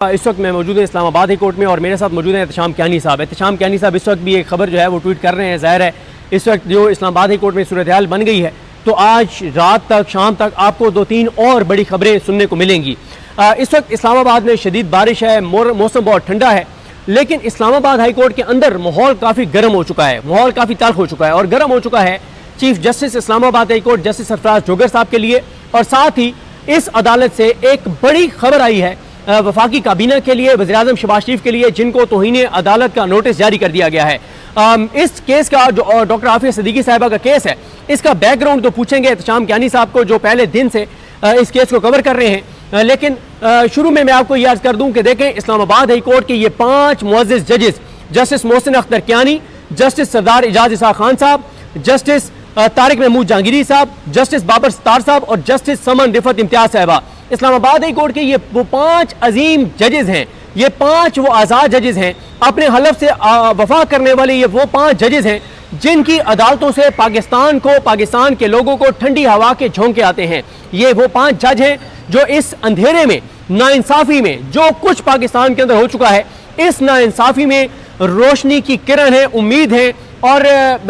इस वक्त मैं मौजूद हूँ इस्लामाबाद हाई कोर्ट में और मेरे साथ मौजूद हैं एहतशाम कियानी साहब। एहतशाम कियानी साहब इस वक्त भी एक खबर जो है वो ट्वीट कर रहे हैं। ज़ाहिर है इस वक्त जो इस्लामाबाद हाई कोर्ट में सूरत हाल बन गई है, तो आज रात तक शाम तक आपको 2-3 और बड़ी खबरें सुनने को मिलेंगी। इस वक्त इस्लामाबाद में शदीद बारिश है, मौसम बहुत ठंडा है, लेकिन इस्लामाबाद हाई कोर्ट के अंदर माहौल काफ़ी गर्म हो चुका है, माहौल काफ़ी तल्ख हो चुका है और गर्म हो चुका है chief justice Islamabad high court justice Sarfraz Dogar साहब के लिए। और साथ ही इस अदालत से एक बड़ी खबर आई है वफाकी काबीना के लिए, वज़ीर-ए-आज़म शहबाज शरीफ के लिए, जिनको तौहीन अदालत का नोटिस जारी कर दिया गया है। इस केस का जो डॉक्टर आफिया सिद्दीकी साहिबा का केस है, इसका बैकग्राउंड तो पूछेंगे एहतशाम कियानी साहब को, जो पहले दिन से इस केस को कवर कर रहे हैं। लेकिन शुरू में मैं आपको ये अर्ज कर दूं कि देखें, इस्लामाबाद हाई कोर्ट के ये 5 मुअज़्ज़िज़ जजेस, जस्टिस मोहसिन अख्तर कियानी, जस्टिस सरदार एजाज इसाक खान साहब, जस्टिस तारिक महमूद जहांगीरी साहब, जस्टिस बाबर सत्तार साहब और जस्टिस समन रिफत इम्तियाज साहिबा, इस्लामाबाद हाई कोर्ट के ये वो 5 अजीम जजेस हैं, ये 5 वो आज़ाद जजेस हैं, अपने हलफ से वफा करने वाले ये वो 5 जजेस हैं जिनकी अदालतों से पाकिस्तान को, पाकिस्तान के लोगों को ठंडी हवा के झोंके आते हैं। ये वो 5 जज हैं जो इस अंधेरे में, नाइंसाफ़ी में, जो कुछ पाकिस्तान के अंदर हो चुका है, इस नाइंसाफ़ी में रोशनी की किरण है, उम्मीद है। और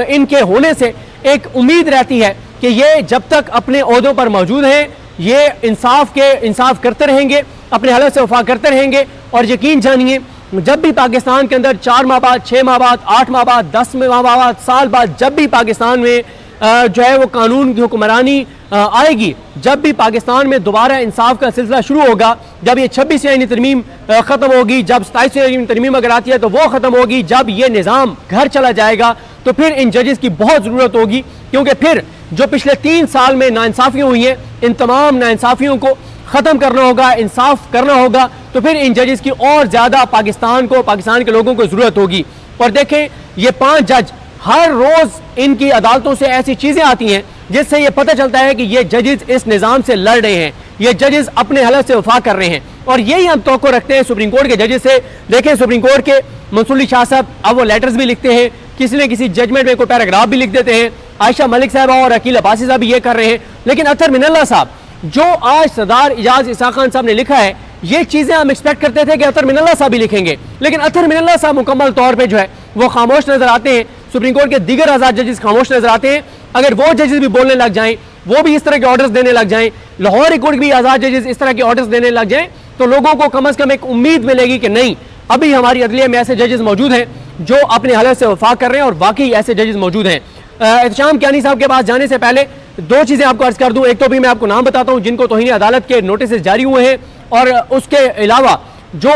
इनके होने से एक उम्मीद रहती है कि ये जब तक अपने ओहदों पर मौजूद हैं, ये इंसाफ करते रहेंगे, अपने हलफ से वफा करते रहेंगे। और यकीन जानिए, जब भी पाकिस्तान के अंदर 4 माह बाद, 6 माह बाद, 8 माह बाद, 10 माह बाद, साल बाद, जब भी पाकिस्तान में जो है वो कानून की हुक्मरानी आएगी, जब भी पाकिस्तान में दोबारा इंसाफ का सिलसिला शुरू होगा, जब ये 26वीं आईनी तरमीम ख़त्म होगी, जब 27वीं आईनी तरमीम अगर आती है तो वो ख़त्म होगी, जब ये निज़ाम घर चला जाएगा, तो फिर इन जजेस की बहुत ज़रूरत होगी। क्योंकि फिर जो पिछले 3 साल में नाइंसाफ़ियाँ हुई हैं, इन तमाम नाइंसाफ़ियों को ख़त्म करना होगा, इंसाफ करना होगा, तो फिर इन जजेस की और ज़्यादा पाकिस्तान को, पाकिस्तान के लोगों को ज़रूरत होगी। और देखें, ये 5 जज, हर रोज़ इनकी अदालतों से ऐसी चीज़ें आती हैं जिससे ये पता चलता है कि ये जजेस इस निज़ाम से लड़ रहे हैं, ये जजेस अपने हलफ से वफा कर रहे हैं। और यही हम तवक्को रखते हैं सुप्रीम कोर्ट के जजेस से। देखें, सुप्रीम कोर्ट के मंसूर अली शाह साहब अब वो लेटर्स भी लिखते हैं, किसी न किसी जजमेंट में कोई पैराग्राफ भी लिख देते हैं। आयशा मलिक साहब और अकील अब्बासी साहब भी ये कर रहे हैं। लेकिन अतर मिनल्ला साहब, जो आज सरदार एजाज इसाक खान साहब ने लिखा है, ये चीज़ें हम एक्सपेक्ट करते थे कि अतर मिनल्ला साहब भी लिखेंगे, लेकिन अतर मिनल्ला साहब मुकम्मल तौर पर जो है वो खामोश नजर आते हैं। सुप्रीम कोर्ट के दीगर आज़ाद जजेस खामोश नजर आते हैं। अगर वो जजेस भी बोलने लग जाएं, वो भी इस तरह के ऑर्डर्स देने लग जाएं, लाहौर हाई कोर्ट भी आज़ाद जजेस इस तरह के ऑर्डर्स देने लग जाएं, तो लोगों को कम से कम एक उम्मीद मिलेगी कि नहीं, अभी हमारी अदलिया में ऐसे जजेस मौजूद हैं जो अपने हलफ से वफा कर रहे हैं और वाकई ऐसे जजेस मौजूद हैं। एहतशाम कियानी साहब के पास जाने से पहले 2 चीज़ें आपको अर्ज कर दूं। एक तो भी मैं आपको नाम बताता हूं जिनको तौहीन अदालत के नोटिस जारी हुए हैं, और उसके अलावा जो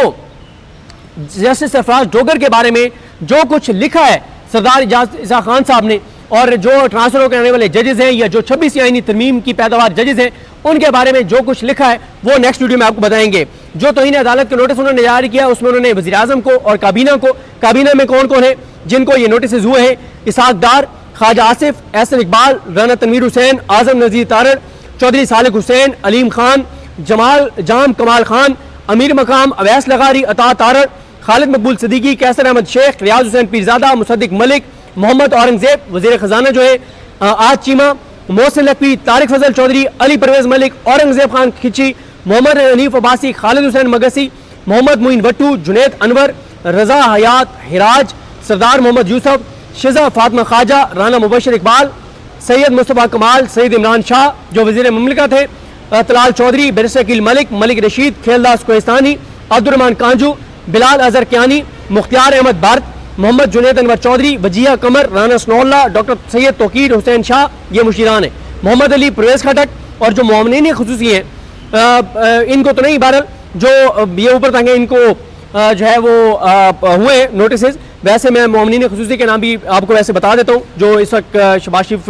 जस्टिस सरफराज जोगर के बारे में जो कुछ लिखा है सरदार एजाज इसाक खान साहब ने, और जो ट्रांसफर होकर आने वाले जजेस हैं या जो 26वीं आईनी तरमीम की पैदावार जजेस हैं, उनके बारे में जो कुछ लिखा है वो नेक्स्ट वीडियो में आपको बताएंगे। जो तौहीन अदालत के नोटिस उन्होंने जारी किया, उसमें उन्होंने वज़ीर-ए-आज़म को और काबीना में कौन कौन है जिनको ये नोटिस हुए हैं, इसहाक डार, ख्वाजा आसिफ, एहसन इकबाल, राना तनवीर हुसैन, आज़म नज़ीर तारड़, चौधरी सालिक हुसैन, अलीम खान, जाम कमाल खान, अमीर मकाम, अवैस लगारी, अता तारड़, खालिद मकबूल सिद्दीकी, कैसर अहमद शेख, रियाज हुसैन पीरजादा, मुसद्दिक मलिक, मोहम्मद औरंगजेब, वज़ीर ख़जाना जो है आज चीमा, मोहसिन लकवी, तारिक फजल चौधरी, अली परवेज़ मलिक, औरंगजेब खान खिची, मोहम्मद हनीफ अब्बासी, खालिद हुसैन मगसी, मोहम्मद मुइन भट्टू, जुनैद अनवर, रजा हयात हिराज, सरदार मोहम्मद यूसुफ, शिजा फातिमा ख्वाजा, राना मुबशर इकबाल, सैयद मुस्तफ़ा कमाल, सईद इमरान शाह जो वज़ीर मुमलिकत थे, तलाल चौधरी, बैरिस्टर अकील मलिक, मलिक रशीद, खेलदास कोहिस्तानी, अब्दुर्रहमान कांजू, बिलाल अजहर कियानी, मुख्तियार अहमद भारत, मोहम्मद जुनैद अनवर चौधरी, वजिया कमर, राना सनौल्ला, डॉक्टर सैयद तौकीर हुसैन शाह, ये मुशीरान है, मोहम्मद अली, परवेज़ खटक, और जो मोमिनीन खुसूसी हैं इनको तो नहीं, बहरहाल जो ये ऊपर तक हैं इनको जो है वो हुए नोटिस। वैसे मैं मोमिनीन खुसूसी के नाम भी आपको वैसे बता देता हूँ। जो इस वक्त शहबाज शरीफ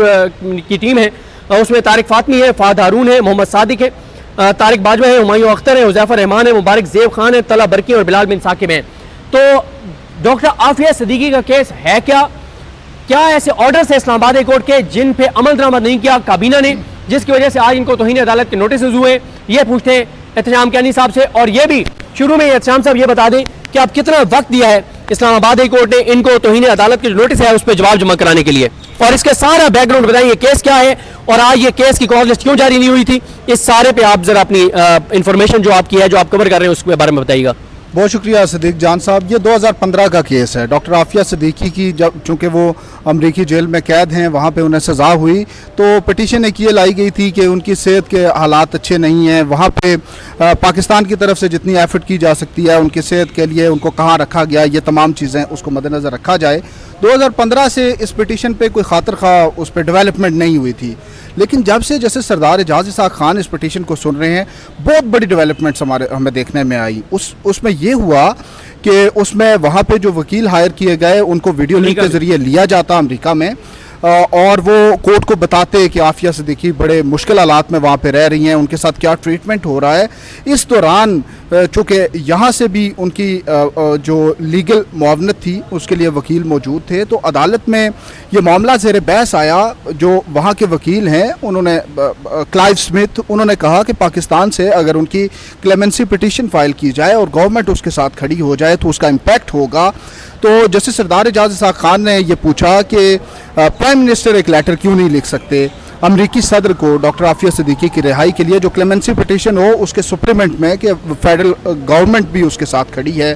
की टीम है, उसमें तारिक फातमी है, फ़ाद हारून है, मोहम्मद सादिक है, तारिक बाजवा है, हुमायूं अख्तर है, हुज़ैफर रहमान है, मुबारक ज़ेब खान है, तला बरकी और बिलाल बिन साकिब हैं। तो डॉक्टर आफिया सिद्दीकी का केस है क्या ऐसे ऑर्डर्स है इस्लामाबाद हाई कोर्ट के जिन पे अमल दरामद नहीं किया काबीना ने, जिसकी वजह से आज इनको तौहीन अदालत के नोटिस हुए? ये पूछते हैं एहतशाम कियानी साहब से। और ये भी शुरू में एहतशाम साहब ये बता दें कि आप कितना वक्त दिया है इस्लामाबाद हाई कोर्ट ने इनको तौहीन अदालत के जो नोटिस है उस पर जवाब जमा कराने के लिए, और इसके सारा बैकग्राउंड बताइए, केस क्या है और आज ये केस की कॉज लिस्ट क्यों जारी नहीं हुई थी, इस सारे पे आप जरा अपनी इंफॉर्मेशन जो आपकी है, जो आप कवर कर रहे हैं, उसके बारे में बताइएगा। बहुत शुक्रिया सदीक जान साहब। ये 2015 का केस है डॉक्टर आफिया सिद्दीकी की, जब चूँकि वो अमरीकी जेल में कैद हैं, वहाँ पे उन्हें सज़ा हुई तो पिटीशन एक ये लाई गई थी कि उनकी सेहत के हालात अच्छे नहीं हैं। वहाँ पे पाकिस्तान की तरफ से जितनी एफर्ट की जा सकती है उनकी सेहत के लिए, उनको कहाँ रखा गया, ये तमाम चीज़ें उसको मद्देनज़र रखा जाए। 2015 से इस पिटीशन पे कोई खातिर खा उस पर डेवलपमेंट नहीं हुई थी, लेकिन जब से जैसे सरदार एजाज इसाक खान इस पिटीशन को सुन रहे हैं, बहुत बड़ी डेवलपमेंट्स हमें देखने में आई। उसमें ये हुआ कि उसमें वहाँ पे जो वकील हायर किए गए उनको वीडियो लिंक के ज़रिए लिया जाता अमेरिका में, और वो कोर्ट को बताते कि आफिया सिद्दीकी बड़े मुश्किल हालात में वहाँ पे रह रही हैं, उनके साथ क्या ट्रीटमेंट हो रहा है। इस दौरान चूँकि यहाँ से भी उनकी जो लीगल मुआवनत थी उसके लिए वकील मौजूद थे, तो अदालत में ये मामला ज़ेर बहस आया। जो वहाँ के वकील हैं उन्होंने क्लाइव स्मिथ, उन्होंने कहा कि पाकिस्तान से अगर उनकी क्लेमेंसी पिटीशन फ़ाइल की जाए और गवर्नमेंट उसके साथ खड़ी हो जाए तो उसका इम्पैक्ट होगा। तो जस्टिस सरदार एजाज इसाक खान ने ये पूछा कि प्राइम मिनिस्टर एक लेटर क्यों नहीं लिख सकते अमरीकी सदर को डॉक्टर आफिया सिद्दीकी की रिहाई के लिए, जो क्लेमेंसी पिटीशन हो उसके सुप्रीमेंट में, कि फेडरल गवर्नमेंट भी उसके साथ खड़ी है।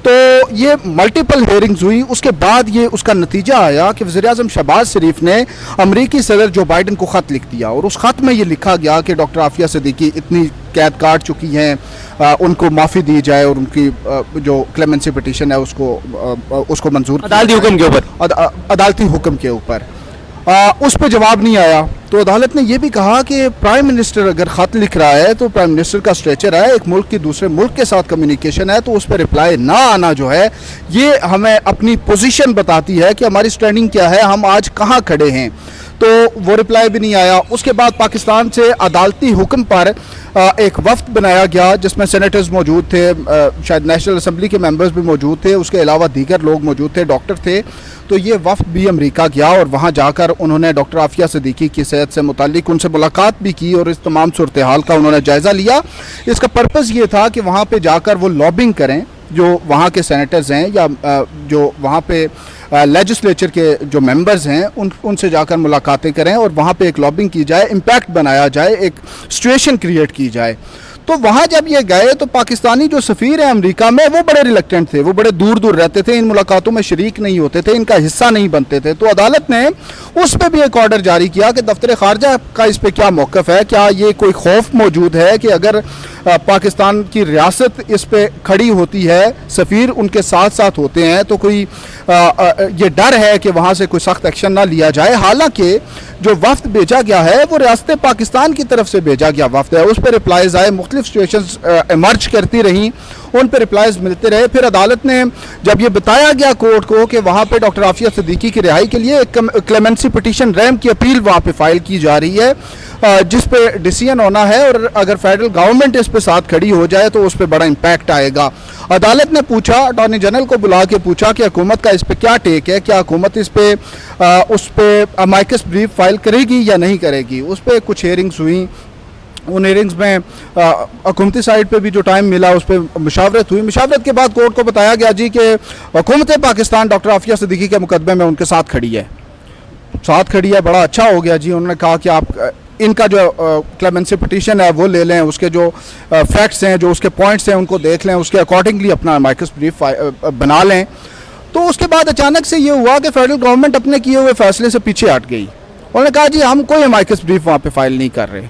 तो ये मल्टीपल हेयरिंग्स हुई, उसके बाद ये उसका नतीजा आया कि वज़ीर-ए-आज़म शहबाज शरीफ ने अमरीकी सदर जो बाइडन को ख़त लिख दिया, और उस ख़त में ये लिखा गया कि डॉक्टर आफिया सिद्दीकी इतनी कैद काट चुकी हैं, उनको माफ़ी दी जाए और उनकी जो क्लेमेंसी पिटीशन है उसको मंजूर अदालती हुक्म के ऊपर, अदालती हुक्म के ऊपर उस पर जवाब नहीं आया। तो अदालत ने यह भी कहा कि प्राइम मिनिस्टर अगर ख़त लिख रहा है तो प्राइम मिनिस्टर का स्ट्रेचर है, एक मुल्क की दूसरे मुल्क के साथ कम्युनिकेशन है, तो उस पर रिप्लाई ना आना जो है ये हमें अपनी पोजीशन बताती है कि हमारी स्टैंडिंग क्या है, हम आज कहाँ खड़े हैं। तो वो रिप्लाई भी नहीं आया। उसके बाद पाकिस्तान से अदालती हुक्म पर एक वफ्द बनाया गया जिसमें सेनेटर्स मौजूद थे, शायद नेशनल असम्बली के मेंबर्स भी मौजूद थे, उसके अलावा दीगर लोग मौजूद थे, डॉक्टर थे। तो ये वफ्द भी अमेरिका गया और वहाँ जाकर उन्होंने डॉक्टर आफिया सिद्दीकी की सेहत से मुताल्लिक उनसे मुलाकात भी की और इस तमाम सूरत हाल का उन्होंने जायज़ा लिया। इसका पर्पज़ ये था कि वहाँ पे जाकर वो लॉबिंग करें, जो वहाँ के सेनेटर्स हैं या जो वहाँ पे लेजिस्लेचर के जो मेंबर्स हैं उनसे जाकर मुलाकातें करें और वहाँ पे एक लॉबिंग की जाए, इम्पैक्ट बनाया जाए, एक सिचुएशन क्रिएट की जाए। तो वहाँ जब ये गए तो पाकिस्तानी जो सफ़ीर हैं अमेरिका में वो बड़े रिलेक्टेंट थे, वो बड़े दूर दूर रहते थे, इन मुलाकातों में शरीक नहीं होते थे, इनका हिस्सा नहीं बनते थे। तो अदालत ने उस पर भी एक ऑर्डर जारी किया कि दफ्तर ख़ारजा का इस पर क्या मौक़िफ़ है, क्या ये कोई खौफ मौजूद है कि अगर पाकिस्तान की रियासत इस पर खड़ी होती है, सफ़ीर उनके साथ साथ होते हैं, तो कोई ये डर है कि वहाँ से कोई सख्त एक्शन ना लिया जाए। हालांकि जो वफ्द भेजा गया है वो रियासत पाकिस्तान की तरफ से भेजा गया वफ्द है, उस पर रिप्लाइज आए, मुख्तलिफ सिचुएशंस इमर्ज करती रहीं, उन पर रिप्लाइज मिलते रहे। फिर अदालत ने जब ये बताया गया कोर्ट को कि वहाँ पे डॉक्टर आफिया सिद्दीकी की रिहाई के लिए एक क्लेमेंसी पिटीशन रैम की अपील वहाँ पे फाइल की जा रही है, जिस पे डिसीजन होना है, और अगर फेडरल गवर्नमेंट इस पे साथ खड़ी हो जाए तो उस पर बड़ा इम्पैक्ट आएगा। अदालत ने पूछा, अटॉर्नी जनरल को बुला के पूछा कि हुकूमत का इस पे क्या टेक है, क्या हुकूमत इस पे उस पर अमाइकस ब्रीफ फाइल करेगी या नहीं करेगी। उस पर कुछ हेयरिंग्स हुई, उन हेयरिंग्स में हुकूमती साइड पे भी जो टाइम मिला उस पर मुशावरत हुई। मुशावरत के बाद कोर्ट को बताया गया जी कि हुकूमत पाकिस्तान डॉक्टर आफिया सिद्दीकी के मुकदमे में उनके साथ खड़ी है, बड़ा अच्छा हो गया जी। उन्होंने कहा कि आप इनका जो क्लेमेंसी पिटीशन है वो ले लें, उसके जो फैक्ट्स हैं, जो उसके पॉइंट्स हैं उनको देख लें, उसके अकॉर्डिंगली अपना माइकस ब्रीफ बना लें। तो उसके बाद अचानक से ये हुआ कि फेडरल गवर्नमेंट अपने किए हुए फैसले से पीछे हट गई। उन्होंने कहा जी हम कोई माइकस ब्रीफ वहाँ पे फाइल नहीं कर रहे।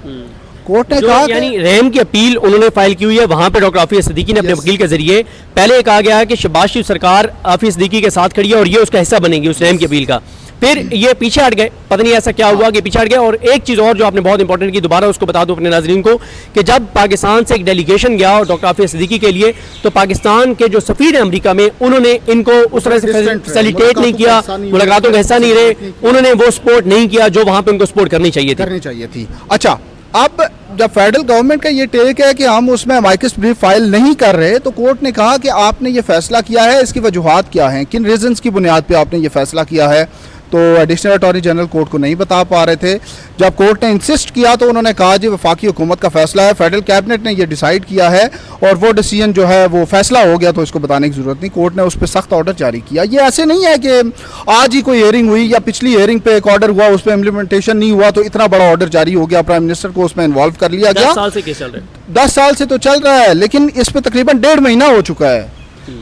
कोर्ट ने कहा यानी रैम की अपील उन्होंने फाइल की हुई है, वहां पे डॉक्टर आफिया सिद्दीकी ने अपने वकील के जरिए पहले कहा गया है कि शहबाज शरीफ सरकार आफिया सिद्दीकी के साथ खड़ी है और ये उसका हिस्सा बनेगी उस रैम की अपील का। फिर ये पीछे हट गए, पता नहीं ऐसा क्या हुआ कि पीछे हट गए। और एक चीज़ और जो आपने बहुत इंपॉर्टेंट की, दोबारा उसको बता दो अपने नाजरीन को, कि जब पाकिस्तान से एक डेलीगेशन गया और डॉक्टर आफिया सिद्दीकी के लिए, तो पाकिस्तान के जो सफ़ीर हैं अमेरिका में उन्होंने इनको उस तरह से फैसिलिटेट नहीं किया, मुलाकातों का हिस्सा नहीं रहे, उन्होंने वो सपोर्ट नहीं किया जो वहाँ पर उनको सपोर्ट करनी चाहिए थी। अच्छा, अब जब फेडरल गवर्नमेंट का ये टेक है कि हम उसमें माइकस ब्रीफ फाइल नहीं कर रहे, तो कोर्ट ने कहा कि आपने ये फैसला किया है, इसकी वजूहात क्या हैं, किन रीजंस की बुनियाद पे आपने ये फैसला किया है। तो एडिशनल अटॉर्नी जनरल कोर्ट को नहीं बता पा रहे थे। जब कोर्ट ने इंसिस्ट किया तो उन्होंने कहा जी वफाकी हुकूमत का फैसला है, फेडरल कैबिनेट ने ये डिसाइड किया है और वो डिसीजन जो है वो फैसला हो गया तो इसको बताने की ज़रूरत नहीं। कोर्ट ने उस पर सख्त ऑर्डर जारी किया। ये ऐसे नहीं है कि आज ही कोई हियरिंग हुई या पिछली हियरिंग पे एक ऑर्डर हुआ, उस पर इम्प्लीमेंटेशन नहीं हुआ तो इतना बड़ा ऑर्डर जारी हो गया, प्राइम मिनिस्टर को उसमें इन्वॉल्व कर लिया गया। 10 साल से केस चल रहा है। 10 साल से तो चल रहा है, लेकिन इस पे तकरीबन 1.5 महीना हो चुका है।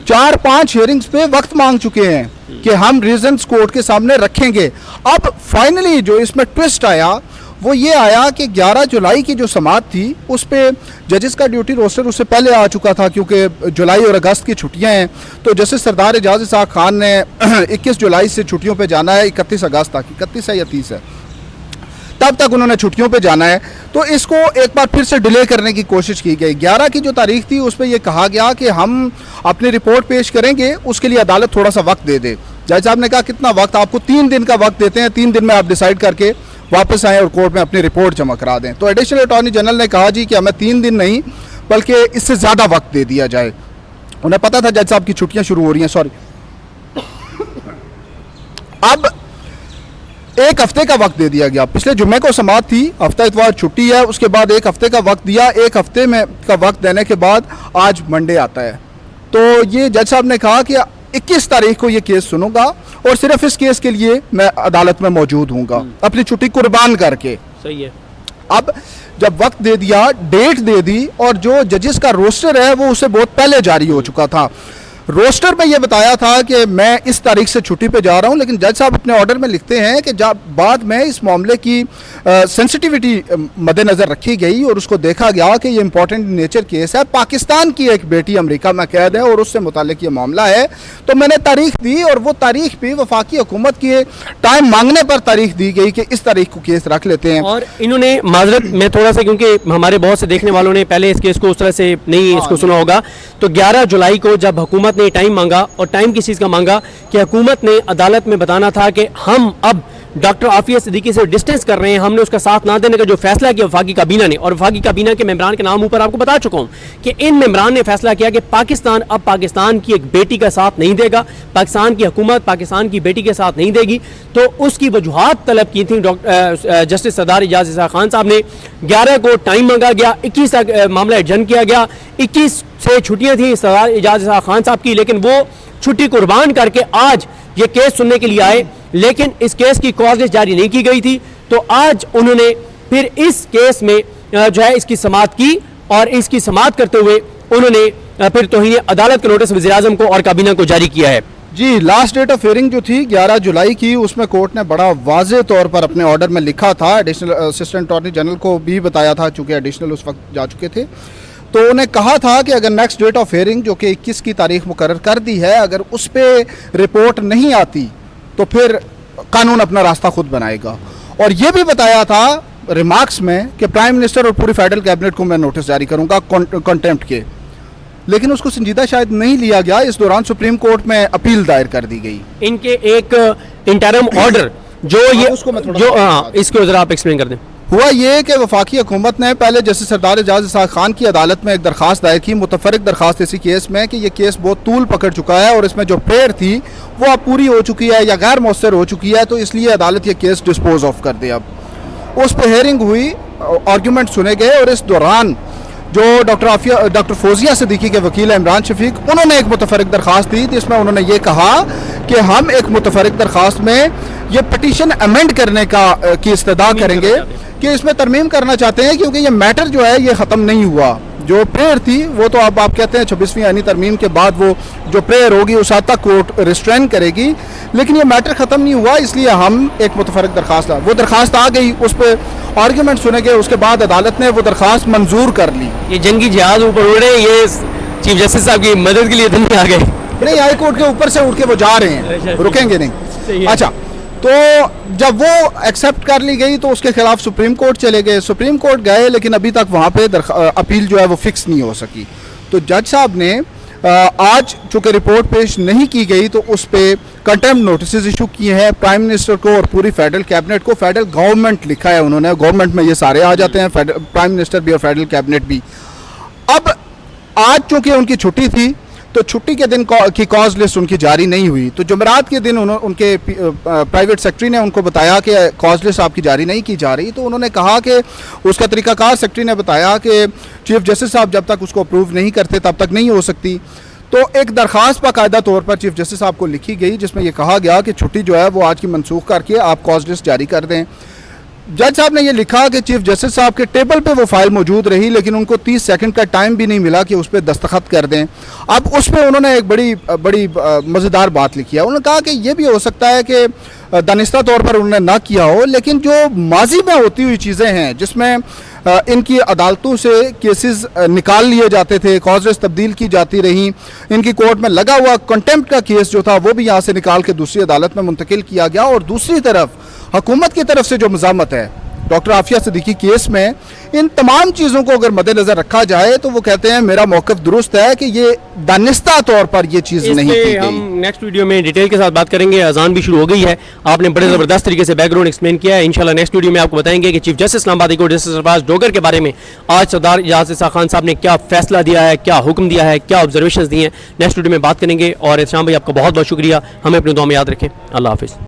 4-5 हियरिंग्स पे वक्त मांग चुके हैं कि हम रीजंस कोर्ट के सामने रखेंगे। अब फाइनली जो इसमें ट्विस्ट आया वो ये आया कि 11 जुलाई की जो समाअत थी उस पे जजेस का ड्यूटी रोस्टर उससे पहले आ चुका था, क्योंकि जुलाई और अगस्त की छुट्टियां हैं। तो जस्टिस सरदार एजाज इसाक खान ने 21 जुलाई से छुट्टियों पे जाना है, 31 अगस्त तक, 31 है या 30 है, तब तक उन्होंने छुट्टियों पे जाना है। तो इसको एक बार फिर से डिले करने की कोशिश की गई। 11 की जो तारीख थी उस पर यह कहा गया कि हम अपनी रिपोर्ट पेश करेंगे, उसके लिए अदालत थोड़ा सा वक्त दे दे। जज साहब ने कहा कितना वक्त, आपको 3 दिन का वक्त देते हैं, 3 दिन में आप डिसाइड करके वापस आएँ और कोर्ट में अपनी रिपोर्ट जमा करा दें। तो एडिशनल अटॉर्नी जनरल ने कहा जी कि हमें 3 दिन नहीं बल्कि इससे ज़्यादा वक्त दे दिया जाए। उन्हें पता था जज साहब की छुट्टियाँ शुरू हो रही हैं, सॉरी। अब 1 हफ्ते का वक्त दे दिया गया। पिछले जुम्मे को समाअत थी, हफ्ता इतवार छुट्टी है, उसके बाद 1 हफ्ते का वक्त दिया। 1 हफ्ते में का वक्त देने के बाद आज मंडे आता है। तो ये जज साहब ने कहा कि 21 तारीख को ये केस सुनूंगा और सिर्फ इस केस के लिए मैं अदालत में मौजूद हूँगा, अपनी छुट्टी कुर्बान करके। सही है। अब जब वक्त दे दिया, डेट दे दी, और जो जजेस का रोस्टर है वो उससे बहुत पहले जारी हो चुका था। रोस्टर में ये बताया था कि मैं इस तारीख से छुट्टी पे जा रहा हूं, लेकिन जज साहब अपने ऑर्डर में लिखते हैं कि जब बाद में इस मामले की सेंसिटिविटी मद्देनज़र रखी गई और उसको देखा गया कि ये इंपॉर्टेंट नेचर केस है, पाकिस्तान की एक बेटी अमेरिका में कैद है और उससे मुताल्लिक ये मामला है, तो मैंने तारीख दी और वो तारीख भी वफाकी हुकूमत की टाइम मांगने पर तारीख दी गई कि इस तारीख को केस रख लेते हैं। और इन्होंने माजरत में थोड़ा सा, क्योंकि हमारे बहुत से देखने वालों ने पहले इस केस को उस तरह से नहीं इसको सुना होगा, तो 11 जुलाई को जब हुकूमत ने टाइम मांगा, और टाइम किस चीज़ का मांगा कि हुकूमत ने अदालत में बताना था कि हम अब डॉक्टर आफिया सिद्दीकी से डिस्टेंस कर रहे हैं, हमने उसका साथ ना देने का जो फैसला किया वफाकी काबीना ने, और वफाकी काबीना के मेंबरान के नाम ऊपर आपको बता चुका हूं कि इन मेंबरान ने फैसला किया कि पाकिस्तान अब पाकिस्तान की एक बेटी का साथ नहीं देगा, पाकिस्तान की हुकूमत पाकिस्तान की बेटी के साथ नहीं देगी। तो उसकी वजूहात तलब की थी जस्टिस सरदार एजाज इसाक खान साहब ने। 11 को टाइम मांगा गया, 21 तक मामला एडजन किया गया। 21 से छुट्टियां थी सरदार एजाज इसाक खान साहब की, लेकिन वो छुट्टी कुर्बान करके आज ये केस सुनने के लिए आए, लेकिन इस केस की कॉज लिस्ट जारी नहीं की गई थी। तो आज उन्होंने फिर इस केस में जो है इसकी समाअत की, और इसकी समाअत करते हुए उन्होंने फिर तौहीन अदालत का नोटिस वज़ीर-ए-आज़म को और काबीना को जारी किया है। जी, लास्ट डेट ऑफ हियरिंग जो थी 11 जुलाई की, उसमें कोर्ट ने बड़ा वाज़ेह तौर पर अपने ऑर्डर में लिखा था, एडिशनल असिस्टेंट अटॉर्नी जनरल को भी बताया था चूँकि एडिशनल उस वक्त जा चुके थे, तो उन्हें कहा था कि अगर नेक्स्ट डेट ऑफ हियरिंग जो कि 21 की तारीख मुकर्रर कर दी है, अगर उस पर रिपोर्ट नहीं आती तो फिर कानून अपना रास्ता खुद बनाएगा। और ये भी बताया था रिमार्क्स में कि प्राइम मिनिस्टर और पूरी फेडरल कैबिनेट को मैं नोटिस जारी करूंगा कंटेम्प्ट के, लेकिन उसको संजीदा शायद नहीं लिया गया। इस दौरान सुप्रीम कोर्ट में अपील दायर कर दी गई। इनके एक इंटरम ऑर्डर जो ये उसको मैं थोड़ा जो इसको जरा आप एक्सप्लेन कर दें। हुआ ये कि वफाकी हुकूमत ने पहले जस्टिस सरदार एजाज इसाक खान की अदालत में एक दरखास्त दायर की, मुतफरिक दरखास्त इसी केस में कि ये केस बहुत तूल पकड़ चुका है और इसमें जो प्रेयर थी वो अब पूरी हो चुकी है या गैर मौसर हो चुकी है, तो इसलिए अदालत ये केस डिस्पोज ऑफ कर दे। अब उस पर हेयरिंग हुई, आर्ग्यूमेंट सुने गए, और इस दौरान जो डॉक्टर फौजिया सिद्दीकी के वकील इमरान शफीक, उन्होंने एक मुतफरिक दरखास्त दी जिसमें उन्होंने ये कहा कि हम एक मुतफरिक दरखास्त में ये पिटीशन अमेंड करने की इस्तदा करेंगे कि इसमें तरमीम करना चाहते हैं, क्योंकि ये मैटर जो है ये ख़त्म नहीं हुआ। जो प्रेयर थी वो तो अब आप कहते हैं 26वीं यानी तरमीम के बाद वो जो प्रेयर होगी उस हद तक कोर्ट रिस्ट्रेन करेगी, लेकिन ये मैटर ख़त्म नहीं हुआ, इसलिए हम एक मुतफरिक दरखास्त वो दरखास्त आ गई, उस पर आर्ग्यूमेंट सुने गए, उसके बाद अदालत ने वो दरखास्त मंजूर कर ली। ये जंगी जहाज ऊपर उड़ रहे, ये चीफ जस्टिस साहब की मदद के लिए तो नहीं आ गए? नहीं, हाई कोर्ट के ऊपर से उठ के वो जा रहे हैं, रुकेंगे नहीं। अच्छा, तो जब वो एक्सेप्ट कर ली गई तो उसके खिलाफ सुप्रीम कोर्ट चले गए। सुप्रीम कोर्ट गए, लेकिन अभी तक वहाँ पे अपील जो है वो फिक्स नहीं हो सकी। तो जज साहब ने आज चूँकि रिपोर्ट पेश नहीं की गई तो उस पर कंटेम्प्ट नोटिस इशू किए हैं प्राइम मिनिस्टर को और पूरी फेडरल कैबिनेट को। फेडरल गवर्नमेंट लिखा है उन्होंने, गवर्नमेंट में ये सारे आ जाते हैं, प्राइम मिनिस्टर भी और फेडरल कैबिनेट भी। अब आज चूँकि उनकी छुट्टी थी तो छुट्टी के दिन की कॉज लिस्ट उनकी जारी नहीं हुई। तो जुमेरात के दिन उनके प्राइवेट सेक्रेटरी ने उनको बताया कि कॉज लिस्ट आपकी जारी नहीं की जा रही। तो उन्होंने कहा कि उसका तरीकाकार सेक्रेटरी ने बताया कि चीफ जस्टिस साहब जब तक उसको अप्रूव नहीं करते तब तक नहीं हो सकती। तो एक दरख्वास्त बाकायदा तौर पर चीफ जस्टिस साहब को लिखी गई जिसमें यह कहा गया कि छुट्टी जो है वो आज की मनसूख करके आप कॉज लिस्ट जारी कर दें। जज साहब ने यह लिखा कि चीफ जस्टिस साहब के टेबल पे वो फाइल मौजूद रही लेकिन उनको 30 सेकंड का टाइम भी नहीं मिला कि उस पर दस्तखत कर दें। अब उस पर उन्होंने एक बड़ी मज़ेदार बात लिखी है। उन्होंने कहा कि यह भी हो सकता है कि दानिस्ता तौर पर उन्होंने ना किया हो, लेकिन जो माजी में होती हुई चीज़ें हैं जिसमें इनकी अदालतों से केसेस निकाल लिए जाते थे, कॉजेस तब्दील की जाती रहीं, इनकी कोर्ट में लगा हुआ कंटेम्प्ट का केस जो था वो भी यहाँ से निकाल के दूसरी अदालत में मुंतकिल किया गया। और दूसरी तरफ हुकूमत की तरफ से जो मज़ामत है डॉक्टर आफिया सिद्दीकी केस में, इन तमाम चीज़ों को अगर मद्देनज़र रखा जाए तो वो कहते हैं मेरा मौक़िफ़ दुरुस्त है कि ये दानिस्ता तौर पर ये चीज़ नहीं की गई। हम नेक्स्ट वीडियो में डिटेल के साथ बात करेंगे। अजान भी शुरू हो गई है, आपने बड़े ज़बरदस्त तरीके से बैकग्राउंड एक्सप्लेन किया है। इंशाल्लाह नेक्स्ट वीडियो में आपको बताएंगे कि chief justice Islamabad high court justice Sarfaraz Dogar के बारे में आज सरदार एजाज इसा खान साहब ने क्या फैसला दिया है, क्या हुक्म दिया है, क्या ऑब्जर्वेशन दी हैं। नेक्स्ट वीडियो में बात करेंगे। और एहतशाम भाई आपका बहुत बहुत शुक्रिया, हमें अपने दुआ में याद रखें। अल्लाह हाफिज़।